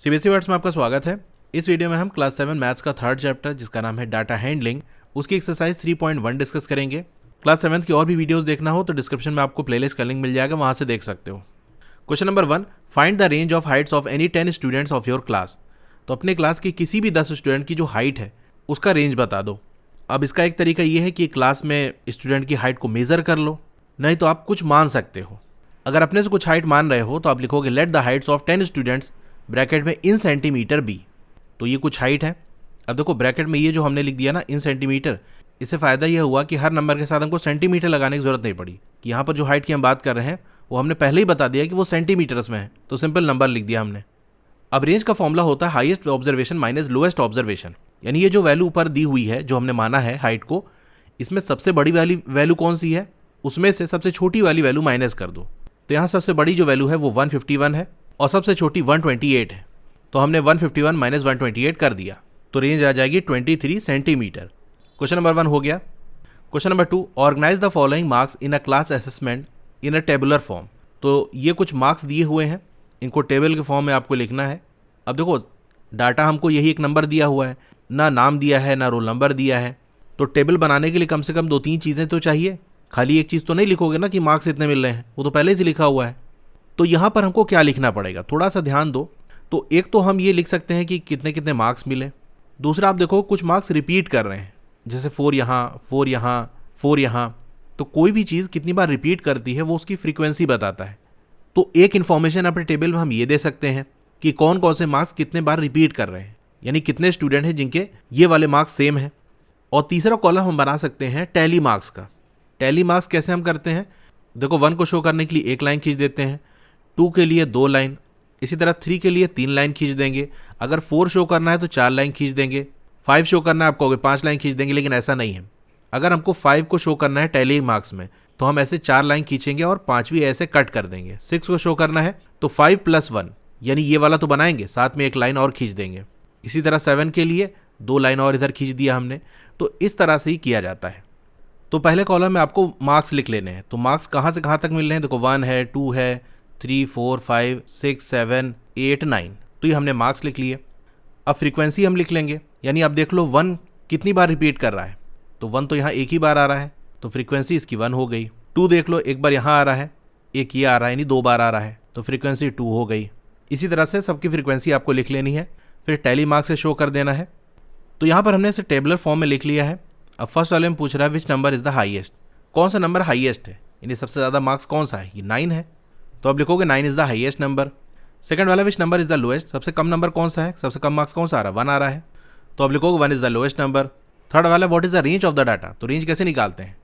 CBSE words में आपका स्वागत है। इस वीडियो में हम क्लास 7 मैथ्स का थर्ड चैप्टर जिसका नाम है डाटा हैंडलिंग, उसकी एक्सरसाइज 3.1 डिस्कस करेंगे। क्लास 7 की और भी वीडियोस देखना हो तो डिस्क्रिप्शन में आपको प्लेलिस्ट का लिंक मिल जाएगा, वहां से देख सकते हो। Question number 1, find the range of Heights of any 10 students of your class. तो अपने क्लास की किसी भी 10 स्टूडेंट की जो हाइट है उसका रेंज बता दो। अब इसका एक तरीका ये है कि क्लास में स्टूडेंट की हाइट को मेजर कर लो, नहीं तो आप कुछ मान सकते हो। अगर अपने से कुछ हाइट मान रहे हो तो आप लिखोगे let the heights of 10 students bracket में इन सेंटीमीटर बी। तो ये कुछ हाइट है। अब देखो ब्रैकेट में ये जो हमने लिख दिया ना इन सेंटीमीटर, इससे फ़ायदा यह हुआ कि हर नंबर के साथ हमको सेंटीमीटर लगाने की जरूरत नहीं पड़ी कि यहाँ पर जो हाइट की हम बात कर रहे हैं वो हमने पहले ही बता दिया कि वो सेंटीमीटर्स में है, तो सिंपल नंबर लिख दिया हमने। अब रेंज का फॉर्मूला होता है highest observation minus lowest observation, यानी ये जो वैल्यू ऊपर दी हुई है जो हमने माना है हाइट को, इसमें सबसे बड़ी वाली वैल्यू कौन सी है, उसमें से सबसे छोटी वाली वैल्यू माइनस कर दो। तो यहाँ सबसे बड़ी जो वैल्यू है वो 151 है और सबसे छोटी 128 है, तो हमने 151 माइनस 128 कर दिया, तो रेंज आ जाएगी 23 सेंटीमीटर। क्वेश्चन नंबर 1 हो गया। Question number 2, organise the following marks in a class assessment in a tabular form. तो ये कुछ मार्क्स दिए हुए हैं, इनको टेबल के फॉर्म में आपको लिखना है। अब देखो डाटा हमको यही एक नंबर दिया हुआ है, ना नाम दिया है ना रोल नंबर दिया है, तो टेबल बनाने के लिए कम से कम 2-3 चीज़ें तो चाहिए। खाली एक चीज़ तो नहीं लिखोगे ना कि मार्क्स इतने मिल रहे हैं, वो तो पहले से लिखा हुआ है। तो यहाँ पर हमको क्या लिखना पड़ेगा, थोड़ा सा ध्यान दो। तो एक तो हम ये लिख सकते हैं कि कितने कितने मार्क्स मिले। दूसरा आप देखो कुछ मार्क्स रिपीट कर रहे हैं, जैसे 4 यहाँ 4 यहाँ 4 यहाँ। तो कोई भी चीज़ कितनी बार रिपीट करती है वो उसकी फ्रीक्वेंसी बताता है। तो एक इन्फॉर्मेशन अपने टेबल में हम ये दे सकते हैं कि कौन कौन से मार्क्स कितने बार रिपीट कर रहे हैं, यानी कितने स्टूडेंट हैं जिनके ये वाले मार्क्स सेम हैं। और तीसरा कॉलम हम बना सकते हैं टैली मार्क्स का। टैली मार्क्स कैसे हम करते हैं, देखो 1 को शो करने के लिए 1 लाइन खींच देते हैं, 2 के लिए 2 लाइन, इसी तरह 3 के लिए 3 लाइन खींच देंगे। अगर 4 शो करना है तो 4 लाइन खींच देंगे, 5 शो करना है आपको 5 लाइन खींच देंगे। लेकिन ऐसा नहीं है, अगर हमको 5 को शो करना है टैली मार्क्स में तो हम ऐसे 4 लाइन खींचेंगे और 5वीं ऐसे कट कर देंगे। 6 को शो करना है तो 5 + 1 यानी ये वाला तो बनाएंगे, साथ में 1 लाइन और खींच देंगे। इसी तरह 7 के लिए 2 लाइन और इधर खींच दिया हमने। तो इस तरह से ही किया जाता है। तो पहले कॉलम में आपको मार्क्स लिख लेने हैं। तो मार्क्स कहाँ से कहाँ तक मिल रहे हैं, देखो 1 है, 2 है, 3 4 5 6 7 8 9। तो ये हमने मार्क्स लिख लिए। अब फ्रीक्वेंसी हम लिख लेंगे, यानी आप देख लो 1 कितनी बार रिपीट कर रहा है, तो 1 तो यहाँ एक ही बार आ रहा है, तो फ्रीक्वेंसी इसकी 1 हो गई। 2 देख लो एक बार यहाँ आ रहा है, एक ये आ रहा है, यानी 2 बार आ रहा है, तो फ्रीक्वेंसी 2 हो गई। इसी तरह से सबकी फ्रीक्वेंसी आपको लिख लेनी है, फिर टैली मार्क्स से शो कर देना है। तो यहाँ पर हमने इसे टेबलर फॉर्म में लिख लिया है। अब फर्स्ट वाले में पूछ रहा है विच नंबर इज़ द हाईएस्ट, कौन सा नंबर हाईएस्ट है, यानी सबसे ज़्यादा मार्क्स कौन सा है, ये 9 है, तो अब लिखोगे 9 is the highest number. Second वाला which number is the lowest, सबसे कम नंबर कौन सा है, सबसे कम मार्क्स कौन सा आ रहा है, 1 आ रहा है, तो अब लिखोगे 1 is the lowest number. Third वाला what is the range of the data, तो रेंज कैसे निकालते हैं,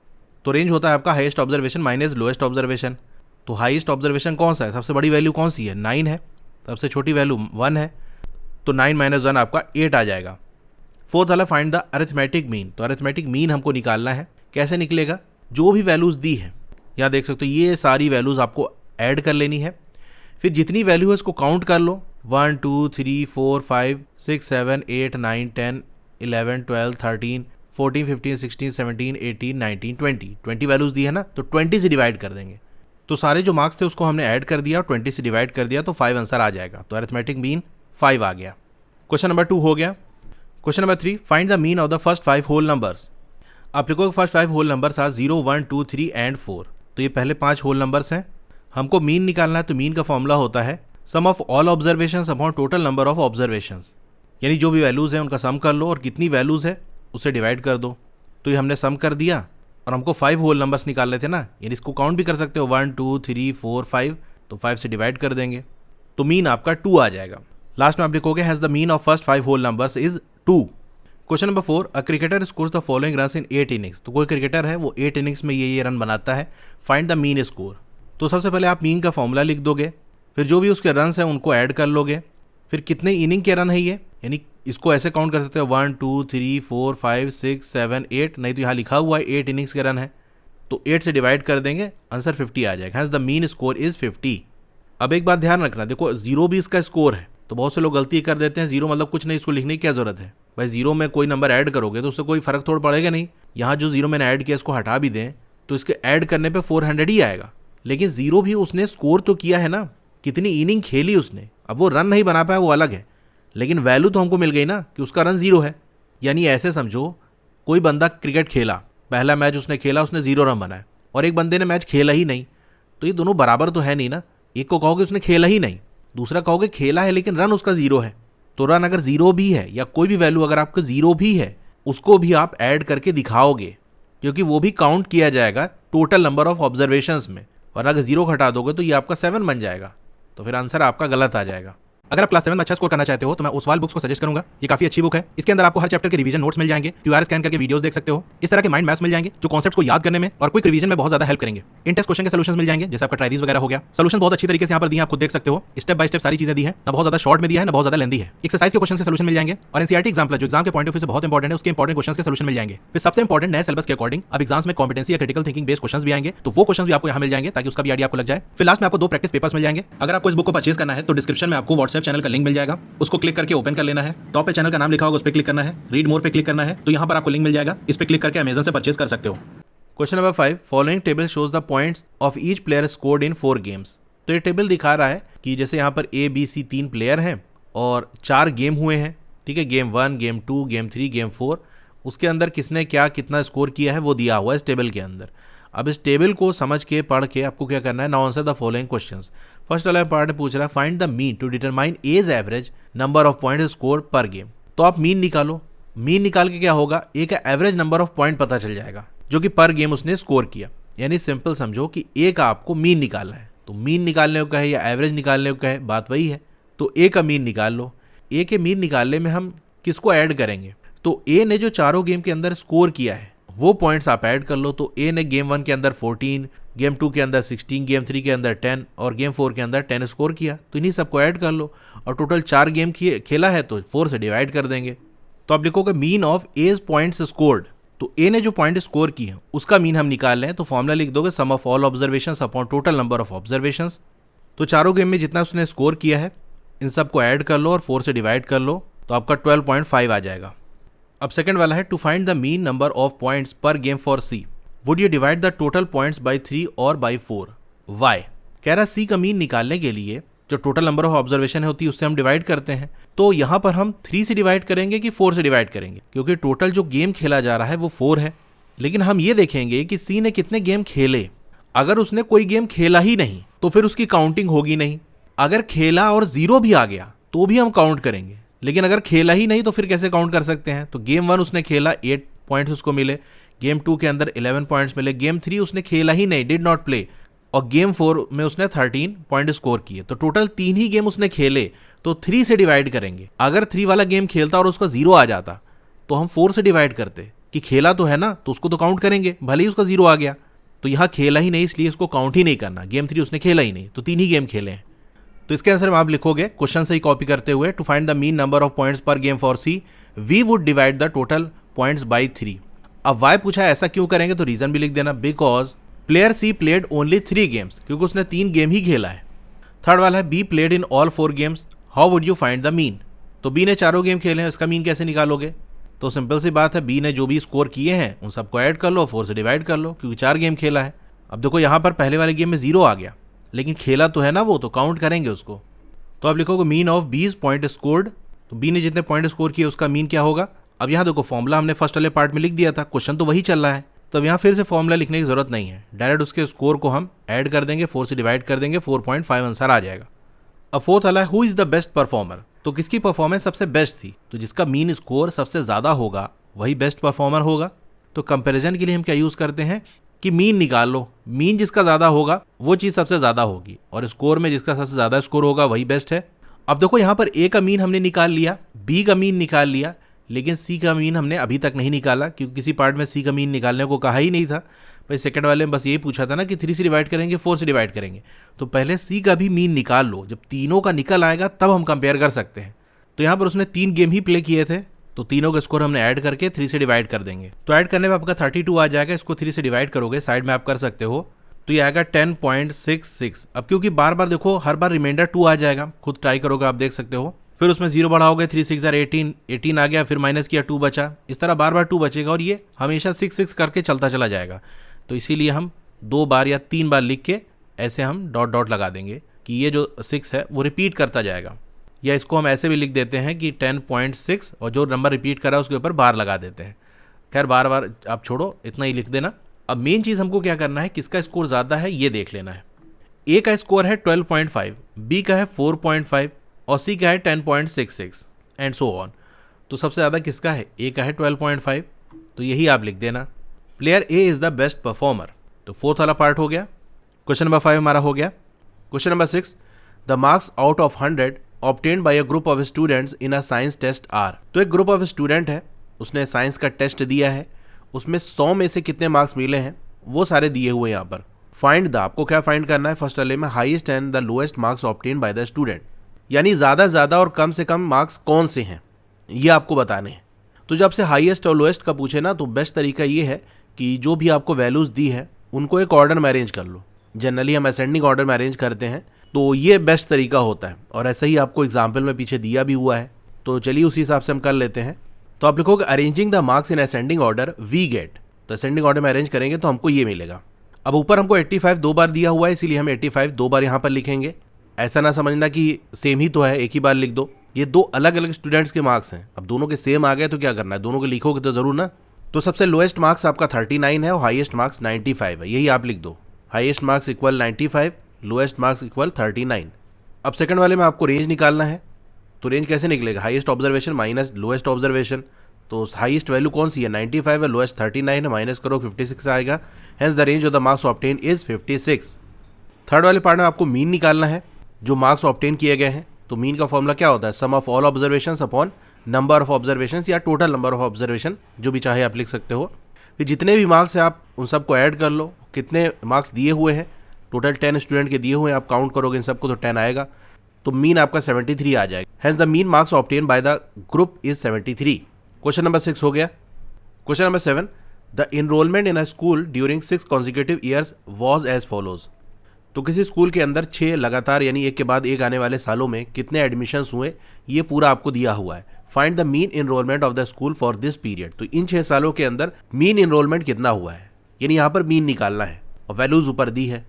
तो रेंज होता है आपका highest observation minus lowest observation. तो हाईएस्ट ऑब्जर्वेशन कौन सा है, सबसे बड़ी वैल्यू कौन सी है, 9 है, सबसे छोटी वैल्यू 1 है, तो 9 - 1 आपका 8 आ जाएगा। फोर्थ वाला फाइंड द अरिथमेटिक मीन, तो अरिथमेटिक मीन हमको निकालना है। कैसे निकलेगा, जो भी वैल्यूज़ दी है यहाँ देख सकते हो, ये सारी वैल्यूज़ आपको ऐड कर लेनी है। फिर जितनी वैल्यू है इसको काउंट कर लो, 1 2 3 4 5 6 7 8 9 10 11 12 13 14 15 16 17 18 19 20 वैल्यूज़ दी है ना, तो 20 से डिवाइड कर देंगे। तो सारे जो मार्क्स थे उसको हमने ऐड कर दिया और 20 से डिवाइड कर दिया, तो 5 आंसर आ जाएगा। तो अरिथमेटिक मीन 5 आ गया। क्वेश्चन नंबर 2 हो गया। Question number 3, find the mean of the first 5 whole numbers. आप लिखोगे first 5 whole numbers are 0 1 2 3 and 4। तो ये पहले 5 होल नंबर्स हैं, हमको मीन निकालना है। तो मीन का फॉर्मूला होता है sum of all observations upon total number of observations, यानी जो भी वैल्यूज़ हैं उनका सम कर लो और कितनी वैल्यूज़ है उससे डिवाइड कर दो। तो ये हमने सम कर दिया और हमको 5 होल नंबर्स निकालने थे ना, यानी इसको काउंट भी कर सकते हो 1 2 3 4 5, तो 5 से डिवाइड कर देंगे, तो मीन आपका 2 आ जाएगा। लास्ट में आप लिखोगे has the mean of first 5 whole numbers is 2। Question number 4, a cricketer scores the following runs in 8 innings. तो कोई क्रिकेटर है वो 8 इनिंग्स में ये रन बनाता है, फाइंड द मीन स्कोर। तो सबसे पहले आप मीन का फॉर्मूला लिख दोगे, फिर जो भी उसके रन्स हैं उनको ऐड कर लोगे, फिर कितने इनिंग के रन है ये, यानी इसको ऐसे काउंट कर सकते हो 1 2 3 4 5 6 7 8, नहीं तो यहाँ लिखा हुआ है 8 इनिंग्स के रन है, तो 8 से डिवाइड कर देंगे, आंसर 50 आ जाएगा। Has the mean score is 50। अब एक बात ध्यान रखना, देखो 0 भी इसका स्कोर है, तो बहुत से लोग गलती कर देते हैं 0 मतलब कुछ नहीं, इसको लिखने की क्या जरूरत है भाई, 0 में कोई नंबर ऐड करोगे तो उससे कोई फर्क थोड़ा पड़ेगा नहीं। यहाँ जो 0 मैंने ऐड किया इसको हटा भी दें तो इसके ऐड करने पे 400 ही आएगा, लेकिन 0 भी उसने स्कोर तो किया है ना, कितनी इनिंग खेली उसने। अब वो रन नहीं बना पाया वो अलग है, लेकिन वैल्यू तो हमको मिल गई ना कि उसका रन 0 है। यानी ऐसे समझो, कोई बंदा क्रिकेट खेला, पहला मैच उसने खेला, उसने 0 रन बनाए, और एक बंदे ने मैच खेला ही नहीं, तो ये दोनों बराबर तो है नहीं ना। एक को कहोगे उसने खेला ही नहीं, दूसरा कहोगे खेला है लेकिन रन उसका 0 है। तो रन अगर 0 भी है या कोई भी वैल्यू अगर आपका 0 भी है, उसको भी आप ऐड करके दिखाओगे, क्योंकि वो भी काउंट किया जाएगा टोटल नंबर ऑफ ऑब्जर्वेशंस में। और अगर 0 हटा दोगे तो ये आपका 7 बन जाएगा, तो फिर आंसर आपका गलत आ जाएगा। अगर आप क्लास 7 में अच्छा स्कोर करना चाहते हो तो मैं ओसवाल बुक्स को सजेस्ट करूंगा। ये काफी अच्छी बुक है। इसके अंदर आपको हर चैप्टर के रिवीजन नोट्स मिल जाएंगे, क्यूआर स्कैन करके वीडियोस देख सकते हो। इस तरह के माइंड मैप्स मिल जाएंगे जो कॉन्सेप्ट्स को याद करने में और क्विक रिवीजन में बहुत ज्यादा हेल्प करेंगे। इन टेस्ट क्वेश्चन के सॉल्यूशंस मिल जाएंगे, जैसे आपका ट्राइडीज वगैरह हो गया। सॉल्यूशन बहुत अच्छी तरीके से यहाँ पर दिए, आप खुद देख सकते हो। स्टेप बाय स्टेप सारी चीजें दी है, ना बहुत ज्यादा शॉर्ट में दिया है, ना बहुत ज्यादा लेंदी है। एक्सरसाइज के क्वेश्चन के सॉल्यूशन मिल जाएंगे, और एनसीईआरटी एग्जाम्पल जो एग्जाम के पॉइंट ऑफ व्यू से बहुत इंपॉर्टेंट है, उसके इंपॉर्टेंट क्वेश्चन के सॉल्यूशन मिल जाएंगे। फिर सबसे इंपॉर्टेंट नए सिलेबस के अकॉर्डिंग अब एग्जाम्स में कॉम्पिटेंसी या क्रिटिकल थिंकिंग बेस्ड क्वेश्चन भी आएंगे, तो वो क्वेश्चन भी आपको यहाँ मिल जाएंगे ताकि उसका भी आइडिया आपको लग जाए। फिर लास्ट में आपको 2 प्रैक्टिस पेपर्स मिल जाएंगे। अगर आपको इस बुक को परचेज करना है तो डिस्क्रिप्शन में आपको व्हाट्सएप चैनल का लिंक मिल जाएगा, उसको क्लिक करके ओपन कर लेना है। टॉप पे चैनल का नाम लिखा होगा, उस पर क्लिक करना है, रीड मोर पे क्लिक करना है, तो यहाँ पर आपको लिंक मिल जाएगा। इस पे क्लिक करके अमेज़न से परचेज कर सकते हो। Question number 5, following table shows the points of each player scored in 4 games. तो ये टेबल दिखा रहा है कि जैसे यहाँ पर A, B, C 3 प्लेयर हैं और 4 गेम हुए हैं, ठीक है, गेम 1, गेम 2, गेम 3, गेम 4। उसके अंदर किसने क्या कितना स्कोर किया है वो दिया हुआ है इस टेबल के अंदर। अब इस टेबल को समझ के पढ़ के आपको क्या करना है, now answer the following questions. First वाला पार्ट में पूछ रहा है find the mean to determine as average number of point score per game. तो आप मीन निकालो, मीन निकाल के क्या होगा, एक एवरेज नंबर ऑफ पॉइंट पता चल जाएगा जो कि पर गेम उसने स्कोर किया। यानी सिंपल समझो कि ए का आपको मीन निकालना है, तो मीन निकालने को कहे या एवरेज निकालने को कहे, बात वही है। तो ए का मीन निकाल लो। ए के मीन निकालने में हम किसको ऐड करेंगे, तो ए ने जो चारों गेम के अंदर स्कोर किया है वो पॉइंट्स आप ऐड कर लो। तो ए ने गेम 1 के अंदर 14, गेम 2 के अंदर 16, गेम 3 के अंदर 10 और गेम 4 के अंदर 10 स्कोर किया, तो इन्हीं सबको ऐड कर लो। और टोटल 4 गेम खेला है तो 4 से डिवाइड कर देंगे। तो आप लिखोगे mean of as points scored. तो ए ने जो पॉइंट स्कोर की है उसका मीन हम निकाल रहे हैं, तो फॉर्मूला लिख दोगे sum of all observations upon total number of observations. तो चारों गेम में जितना उसने स्कोर किया है इन सबको ऐड कर लो और 4 से डिवाइड कर लो, तो आपका 12.5 आ जाएगा। अब सेकंड वाला है to find the mean number of points per game for C, would you divide the total points by 3 और बाई 4। वाई कह रहा सी का मीन निकालने के लिए जो टोटल नंबर ऑफ ऑब्जर्वेशन होती है उससे हम डिवाइड करते हैं। तो यहाँ पर हम 3 से डिवाइड करेंगे कि 4 से डिवाइड करेंगे, क्योंकि टोटल जो गेम खेला जा रहा है वो 4 है। लेकिन हम ये देखेंगे कि सी ने कितने गेम खेले। अगर उसने कोई गेम खेला ही नहीं तो फिर उसकी काउंटिंग होगी नहीं। अगर खेला और 0 भी आ गया तो भी हम काउंट करेंगे, लेकिन अगर खेला ही नहीं तो फिर कैसे काउंट कर सकते हैं। तो गेम 1 उसने खेला, 8 पॉइंट्स उसको मिले, गेम 2 के अंदर 11 पॉइंट्स मिले, गेम 3 उसने खेला ही नहीं, डिड नॉट प्ले, और गेम 4 में उसने 13 पॉइंट स्कोर किए। तो टोटल 3 ही गेम उसने खेले, तो 3 से डिवाइड करेंगे। अगर 3 वाला गेम खेलता और उसका 0 आ जाता तो हम 4 से डिवाइड करते कि खेला तो है ना, तो उसको तो काउंट करेंगे, भले ही उसका 0 आ गया। तो यहाँ खेला ही नहीं इसलिए इसको काउंट ही नहीं करना। गेम 3 उसने खेला ही नहीं, तो 3 ही गेम खेले हैं। तो इसके आंसर में आप लिखोगे क्वेश्चन से ही कॉपी करते हुए to find the mean number of points per game for C we would divide the total points by 3। अब वाई पूछा है ऐसा क्यों करेंगे, तो रीजन भी लिख देना, because player she played only 3 games, क्योंकि उसने 3 गेम ही खेला है। थर्ड वाला है be played in all 4 games, how would you find the mean. तो बी ने चारों गेम खेले हैं, इसका मीन कैसे निकालोगे। तो सिंपल सी बात है, बी ने जो भी स्कोर किए हैं उन सबको ऐड कर लो, 4 से डिवाइड कर लो, क्योंकि 4 गेम खेला है। अब देखो यहाँ पर पहले वाले गेम में 0 आ गया, लेकिन खेला तो है ना वो, तो काउंट करेंगे उसको। तो आप लिखोगे मीन ऑफ बीज पॉइंट स्कोर्ड। तो बी ने जितने पॉइंट स्कोर किए उसका मीन क्या होगा। अब यहाँ देखो फॉर्मूला हमने फर्स्ट वाले पार्ट में लिख दिया था, क्वेश्चन तो वही चल रहा है, तो अब यहाँ फिर से फॉर्मूला लिखने की जरूरत नहीं है, डायरेक्ट उसके स्कोर को हम ऐड कर देंगे, 4 से डिवाइड कर देंगे, 4.5 आंसर आ जाएगा। अब फोर्थ वाला है who is the best performer. तो किसकी परफॉर्मेंस सबसे बेस्ट थी, तो जिसका मीन स्कोर सबसे ज़्यादा होगा वही बेस्ट परफॉर्मर होगा। तो कंपैरिजन के लिए हम क्या यूज़ करते हैं कि मीन निकाल लो, मीन जिसका ज़्यादा होगा वो चीज़ सबसे ज़्यादा होगी, और स्कोर में जिसका सबसे ज़्यादा स्कोर होगा वही बेस्ट है। अब देखो यहाँ पर ए का मीन हमने निकाल लिया, बी का मीन निकाल लिया, लेकिन सी का मीन हमने अभी तक नहीं निकाला, क्योंकि किसी पार्ट में सी का मीन निकालने को कहा ही नहीं था। भाई सेकंड वाले में बस यही पूछा था ना कि 3 से डिवाइड करेंगे, 4 से डिवाइड करेंगे। तो पहले सी का भी मीन निकाल लो, जब तीनों का निकल आएगा तब हम कंपेयर कर सकते हैं। तो यहाँ पर उसने 3 गेम ही प्ले किए थे, तो तीनों का स्कोर हमने ऐड करके 3 से डिवाइड कर देंगे। तो ऐड करने में आपका 32 आ जाएगा, इसको 3 से डिवाइड करोगे, साइड में आप कर सकते हो, तो ये आएगा 10.66। अब क्योंकि बार बार देखो हर बार रिमाइंडर 2 आ जाएगा, खुद ट्राई करोगे आप देख सकते हो। फिर उसमें 0 बढ़ाओगे, 3 6 18, 18 आ गया, फिर माइनस किया 2 बचा, इस तरह बार बार 2 बचेगा, और ये हमेशा 6 करके चलता चला जाएगा। तो इसीलिए हम 2 बार या 3 बार लिख के ऐसे हम डॉट डॉट लगा देंगे, कि ये जो 6 है वो रिपीट करता जाएगा, या इसको हम ऐसे भी लिख देते हैं कि 10.6 और जो नंबर रिपीट कर रहा है उसके ऊपर बार लगा देते हैं। खैर बार बार आप छोड़ो, इतना ही लिख देना। अब मेन चीज़ हमको क्या करना है, किसका स्कोर ज़्यादा है ये देख लेना है। ए का स्कोर है 12.5, बी का है 4.5 और सी का है 10.66 एंड सो ऑन। तो सबसे ज़्यादा किसका है, ए का है 12.5, तो यही आप लिख देना। Player A is the best performer, तो फोर्थ वाला पार्ट हो गया। क्वेश्चन नंबर 5 हमारा हो गया। Question number 6, the marks out of 100 obtained by a group of students in a science test are. तो एक ग्रुप ऑफ स्टूडेंट है, उसने साइंस का टेस्ट दिया है, उसमें 100 में से कितने मार्क्स मिले हैं वो सारे दिए हुए यहाँ पर। फाइंड द, आपको क्या फाइंड करना है, फर्स्ट वाले में highest and the lowest marks obtained by the student, यानी ज़्यादा और कम से कम मार्क्स कौन से हैं ये आपको बताने हैं। तो जब से हाईएस्ट और लोएस्ट का पूछे ना, तो बेस्ट तरीका ये है कि जो भी आपको वैल्यूज़ दी है उनको एक ऑर्डर में अरेंज कर लो। जनरली हम असेंडिंग ऑर्डर में अरेंज करते हैं, तो ये बेस्ट तरीका होता है और ऐसा ही आपको एग्जाम्पल में पीछे दिया भी हुआ है। तो चलिए उसी हिसाब से हम कर लेते हैं। तो आप लिखोगे arranging the marks in ascending order we get, तो असेंडिंग ऑर्डर में अरेंज करेंगे तो हमको ये मिलेगा। अब ऊपर हमको 85 दो बार दिया हुआ है, इसीलिए हम 85 दो बार यहाँ पर लिखेंगे। ऐसा ना समझना कि सेम ही तो है, एक ही बार लिख दो। ये दो अलग अलग स्टूडेंट्स के मार्क्स हैं, अब दोनों के सेम आ गए तो क्या करना है, दोनों के लिखोगे तो जरूर ना। तो सबसे लोएस्ट मार्क्स आपका 39 है और हाईएस्ट मार्क्स 95 है, यही आप लिख दो। Highest marks equal 95, lowest marks equal 39। अब सेकंड वाले में आपको रेंज निकालना है, तो रेंज कैसे निकलेगा, highest observation minus lowest observation. तो हाईएस्ट वैल्यू कौन सी है, 95 है, लोएस्ट 39 है, माइनस करो 56 आएगा। Hence the range of the marks obtain is 56। Third वाले पार्ट में आपको मीन निकालना है जो मार्क्स ऑब्टेन किए गए हैं। तो मीन का फॉर्मूला क्या होता है, sum of all observations upon number of observations या टोटल नंबर ऑफ ऑब्जर्वेशन, जो भी चाहे आप लिख सकते हो। फिर जितने भी मार्क्स हैं आप उन सबको ऐड कर लो, कितने मार्क्स दिए हुए हैं, टोटल 10 स्टूडेंट के दिए हुए हैं, आप काउंट करोगे इन सबको तो 10 आएगा, तो मीन आपका 73 आ जाएगा। Hence the mean marks obtain by the group is 73। Question number 6 हो गया। Question number 7, the enrolment in a school during 6 consecutive years was as follows. तो किसी स्कूल के अंदर 6 लगातार यानी एक के बाद एक आने वाले सालों में कितने एडमिशन्स हुए, ये पूरा आपको दिया हुआ है। Find the mean enrolment of the school for this period. तो इन 6 सालों के अंदर मीन इनरोलमेंट कितना हुआ है, यानी यहाँ पर मीन निकालना है और वैल्यूज ऊपर दी है।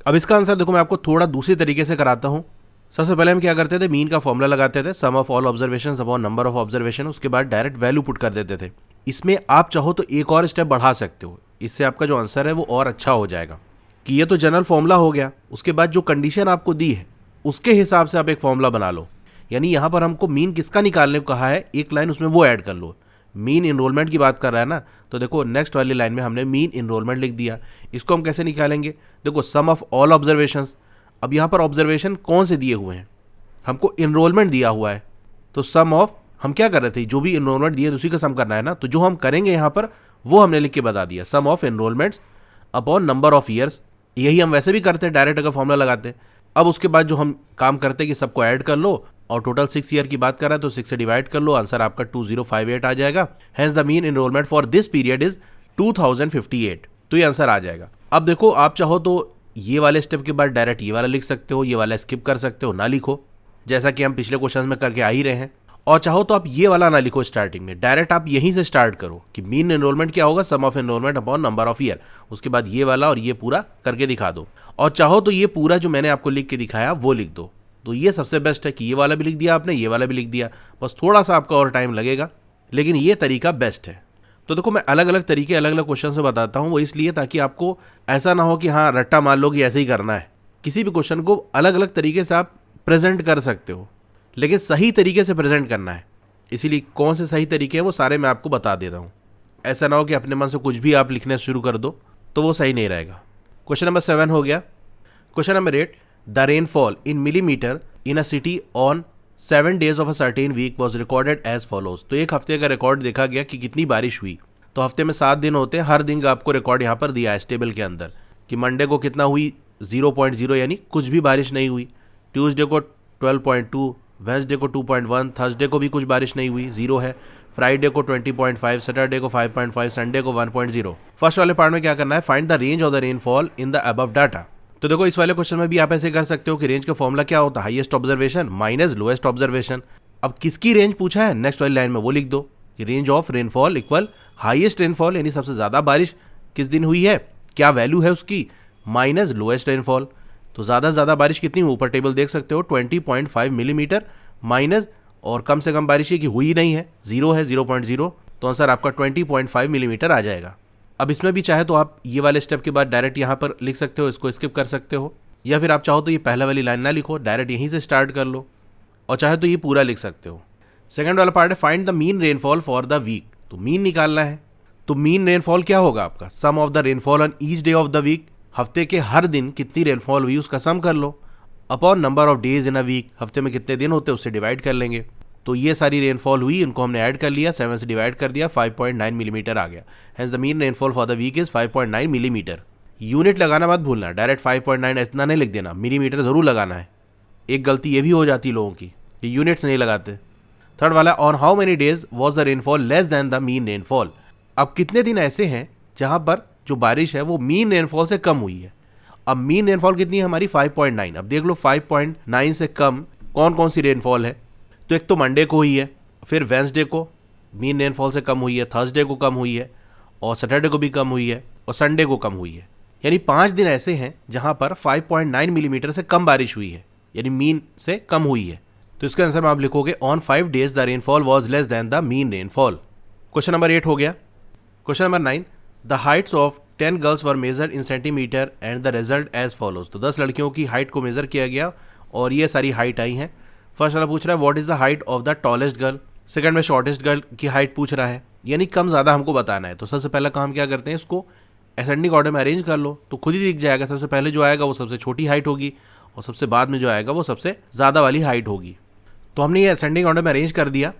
अब इसका आंसर देखो मैं आपको थोड़ा दूसरी तरीके से कराता हूँ। सबसे पहले हम क्या करते थे, मीन का फॉर्मूला लगाते थे, sum of all observation upon number of observation, उसके बाद डायरेक्ट वैल्यू पुट कर देते थे। इसमें आप चाहो तो एक और स्टेप बढ़ा सकते हो, इससे आपका जो आंसर है वो और अच्छा हो जाएगा। कि ये तो जनरल फॉर्मूला हो गया, उसके बाद जो कंडीशन आपको दी है उसके हिसाब से आप एक फॉर्मूला बना लो। यानी यहाँ पर हमको मीन किसका निकालने को कहा है, एक लाइन उसमें वो ऐड कर लो। मीन इनरोलमेंट की बात कर रहा है ना, तो देखो नेक्स्ट वाली लाइन में हमने मीन इनरोलमेंट लिख दिया। इसको हम कैसे निकालेंगे, देखो सम ऑफ ऑल ऑब्जर्वेशंस। अब यहाँ पर ऑब्जर्वेशन कौन से दिए हुए हैं, हमको इनरोलमेंट दिया हुआ है, तो सम ऑफ, हम क्या कर रहे थे, जो भी इनरोलमेंट दिए उसी का सम करना है ना, तो जो हम करेंगे यहाँ पर वो हमने लिख के बता दिया, sum of enrolments upon number of years. यही हम वैसे भी करते हैं डायरेक्ट अगर फॉर्मूला लगाते हैं। अब उसके बाद जो हम काम करते हैं कि सबको ऐड कर लो और टोटल 6 ईयर की बात कर रहा है तो 6 से डिवाइड कर लो, आंसर आपका 2058 आ जाएगा। Hence the mean enrolment for this period is 2058, तो ये आंसर आ जाएगा। अब देखो आप चाहो तो ये वाले स्टेप के बाद डायरेक्ट ये वाला लिख सकते हो, ये वाला स्किप कर सकते हो, ना लिखो, जैसा कि हम पिछले क्वेश्चन में करके आ ही रहे हैं। और चाहो तो आप ये वाला ना लिखो, स्टार्टिंग में डायरेक्ट आप यहीं से स्टार्ट करो कि मीन एनरोलमेंट क्या होगा, sum of enrolment upon number of year, उसके बाद ये वाला और ये पूरा करके दिखा दो। और चाहो तो ये पूरा जो मैंने आपको लिख के दिखाया वो लिख दो, तो ये सबसे बेस्ट है कि ये वाला भी लिख दिया आपने, ये वाला भी लिख दिया, बस थोड़ा सा आपका और टाइम लगेगा, लेकिन ये तरीका बेस्ट है। तो देखो मैं अलग अलग तरीके अलग अलग क्वेश्चन से बताता हूँ, वो इसलिए ताकि आपको ऐसा ना हो कि हाँ रट्टा मान लो कि ऐसे ही करना है। किसी भी क्वेश्चन को अलग अलग तरीके से आप प्रेजेंट कर सकते हो, लेकिन सही तरीके से प्रेजेंट करना है। इसीलिए कौन से सही तरीके हैं वो सारे मैं आपको बता देता हूँ। ऐसा ना हो कि अपने मन से कुछ भी आप लिखने शुरू कर दो, तो वो सही नहीं रहेगा। क्वेश्चन नंबर 7 हो गया। Question number 8, the rainfall in millimetre in a city on 7 days of a certain week was recorded as follows. तो एक हफ्ते का रिकॉर्ड देखा गया कि कितनी बारिश हुई। तो हफ्ते में 7 दिन होते हैं, हर दिन का आपको रिकॉर्ड यहाँ पर दिया है इस टेबल के अंदर कि मंडे को कितना हुई 0.0 यानी कुछ भी बारिश नहीं हुई, ट्यूसडे को 12.2, वेंसडे को 2.1, थर्सडे को भी कुछ बारिश नहीं हुई 0 है, फ्राइडे को 20.5, सैटरडे को 5.5, संडे को 1.0। फर्स्ट वाले पार्ट में क्या करना है, find the range of the rainfall in the above data. तो देखो इस वाले क्वेश्चन में भी आप ऐसे कर सकते हो कि रेंज का फॉर्मूला क्या होता है, highest observation minus lowest observation. अब किसकी रेंज पूछा है, नेक्स्ट वाली लाइन में वो लिख दो कि range of rainfall equal highest rainfall यानी सबसे ज़्यादा बारिश किस दिन हुई है, क्या वैल्यू है उसकी, माइनस लोएस्ट रेनफॉल। तो ज़्यादा से ज़्यादा बारिश कितनी, ऊपर टेबल देख सकते हो 20.5 मिलीमीटर माइनस, और कम से कम बारिश ये कि हुई नहीं है, 0 है 0.0, तो आंसर आपका 20.5 मिलीमीटर आ जाएगा। अब इसमें भी चाहे तो आप ये वाले स्टेप के बाद डायरेक्ट यहाँ पर लिख सकते हो, इसको स्किप कर सकते हो, या फिर आप चाहो तो ये पहला वाली लाइन ना लिखो, डायरेक्ट यहीं से स्टार्ट कर लो, और चाहे तो ये पूरा लिख सकते हो। सेकंड वाला पार्ट है find the mean rainfall for the week. तो मीन निकालना है, तो मीन रेनफॉल क्या होगा आपका, sum of the rainfall on each day of the week, हफ्ते के हर दिन कितनी रेनफॉल हुई उसका सम कर लो, upon number of days in a week, हफ्ते में कितने दिन होते हैं उससे डिवाइड कर लेंगे। तो ये सारी रेनफॉल हुई, इनको हमने ऐड कर लिया, 7 से डिवाइड कर दिया, 5.9 मिलीमीटर आ गया। Hence the mean rainfall for the week is 5.9 millimetre. Unit लगाना मत भूलना, डायरेक्ट 5.9 इतना नहीं लिख देना, मिलीमीटर जरूर लगाना है। एक गलती ये भी हो जाती है लोगों की, ये यूनिट्स नहीं लगाते। थर्ड वाला on how many days was the rainfall less than the mean rainfall. अब कितने दिन ऐसे हैं जहां पर जो बारिश है वो मीन रेनफॉल से कम हुई है। अब मीन रेनफॉल कितनी है हमारी 5.9। अब देख लो 5.9 से कम कौन कौन सी रेनफॉल है, तो एक तो मंडे को हुई है, फिर वेंसडे को मीन रेनफॉल से कम हुई है, थर्सडे को कम हुई है, और सैटरडे को भी कम हुई है, और संडे को कम हुई है। यानी 5 दिन ऐसे हैं जहां पर 5.9 मिलीमीटर से कम बारिश हुई है, यानी मीन से कम हुई है। तो इसका आंसर में आप लिखोगे on 5 days the rainfall was less than the mean rainfall. Question number 8 हो गया। Question number 9, the heights of 10 girls were measured in centimetre and the result as follows. तो 10 लड़कियों की हाइट को मेजर किया गया और ये सारी हाइट आई हैं। फर्स्ट वाला पूछ रहा है what is the height of the tallest girl, second में शॉर्टेस्ट गर्ल की हाइट पूछ रहा है, यानी कम ज़्यादा हमको बताना है। तो सबसे पहला काम क्या करते हैं, इसको असेंडिंग ऑर्डर में अरेंज कर लो, तो खुद ही दिख जाएगा। सबसे पहले जो आएगा वो सबसे छोटी हाइट होगी, और सबसे बाद में जो आएगा वो सबसे ज़्यादा वाली हाइट होगी। तो हमने ये असेंडिंग ऑर्डर में अरेंज कर दिया।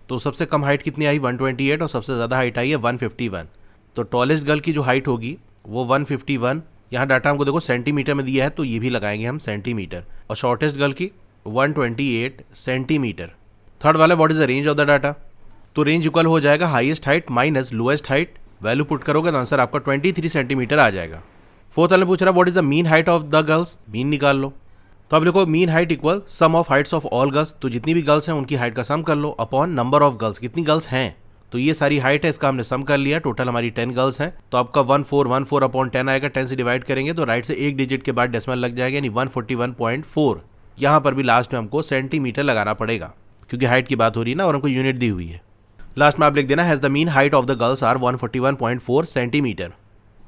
तो सबसे कम हाइट कितनी आई 128, और सबसे ज़्यादा हाइट आई है 151। तो टॉलेस्ट गर्ल की जो हाइट होगी वो 151, यहाँ डाटा हमको देखो सेंटीमीटर में दिया है तो ये भी लगाएंगे हम सेंटीमीटर, और शॉर्टेस्ट गर्ल की 128 सेंटीमीटर। थर्ड वाला what is the range of the data, तो रेंज इक्वल हो जाएगा highest height minus lowest height, value put करोगे तो आंसर आपका 23 सेंटीमीटर आ जाएगा। फोर्थ वाले पूछ रहा है what is the mean height of the girls, mean निकाल लो। तो अब लिखो mean height equal some of Heights of all girls, तो जितनी भी गर्ल्स हैं उनकी हाइट का सम कर लो, अपॉन नंबर ऑफ गर्ल्स, कितनी गर्ल्स हैं। तो ये सारी हाइट है, इसका हमने सम कर लिया, टोटल हमारी 10 गर्ल्स हैं। तो आपका 1414 अपॉन 10 आएगा, 10 से डिवाइड करेंगे तो राइट से एक डिजिट के बाद डेसिमल लग जाएगा, यानी 141.4। यहाँ पर भी लास्ट में हमको सेंटीमीटर लगाना पड़ेगा क्योंकि हाइट की बात हो रही है ना, और हमको यूनिट दी हुई है। लास्ट में आप लिख देना hence the mean height of the girls are 141.4 centimetre.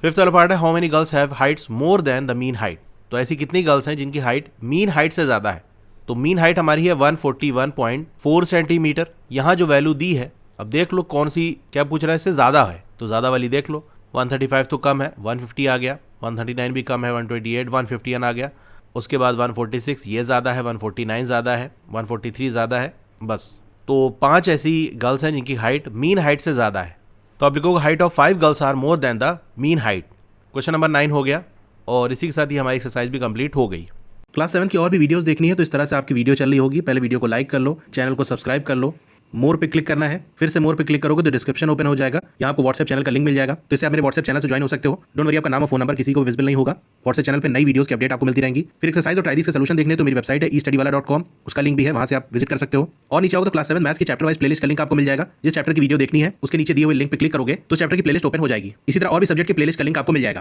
Fifth वाला पार्ट है how many girls have heights more than the mean height. तो ऐसी कितनी गर्ल्स हैं जिनकी हाइट मीन हाइट से ज़्यादा है। तो मीन हाइट हमारी है 141.4 सेंटीमीटर। यहाँ जो वैल्यू दी है, अब देख लो कौन सी क्या पूछ रहा है, इससे ज़्यादा है तो ज़्यादा वाली देख लो। 135 तो कम है, 150 आ गया, 139 भी कम है, 128, 151 आ गया। उसके बाद 146 ये ज़्यादा है, 149 ज़्यादा है, 143 ज़्यादा है, बस। तो 5 ऐसी गर्ल्स हैं जिनकी हाइट मीन हाइट से ज़्यादा है। तो आप लिखोगे height of 5 girls are more than the mean height. Question number 9 हो गया, और इसी के साथ ही हमारी एक्सरसाइज भी कंप्लीट हो गई। क्लास 7 की और भी वीडियोस देखनी है तो इस तरह से आपकी वीडियो चल रही होगी। पहले वीडियो को लाइक कर लो, चैनल को सब्सक्राइब कर लो, मोर पे क्लिक करना है, फिर से मोर पे क्लिक करोगे तो डिस्क्रिप्शन ओपन हो जाएगा, यहाँ आपको व्हाट्सएप चैनल का लिंक मिल जाएगा। तो इससे आप मेरे व्हाट्सएप चैनल से ज्वाइन हो सकते हो। डोंट वरी, आपका नाम और फोन नंबर किसी को विजिबल नहीं होगा। व्हाट्सएप चैनल पे नई वीडियोस की अपडेट आपको मिलती रहेंगी। फिर एक्सरसाइज और ट्राइडिस के सॉल्यूशन देखने तो मेरी वेबसाइट है estudywala.com, उसका लिंक भी है, वहाँ से आप विजिट कर सकते हो। और नीचे आओगे तो क्लास 7 मैथ्स की चैप्टर वाइज प्लेलिस्ट का लिंक आपको मिल जाएगा। जिस चैप्टर की वीडियो देखनी है उसके नीचे दिए हुए लिंक पे क्लिक करोगे तो चैप्टर की प्लेलिस्ट ओपन हो जाएगी। इसी तरह और भी सब्जेक्ट की प्लेलिस्ट का लिंक आपको मिल जाएगा।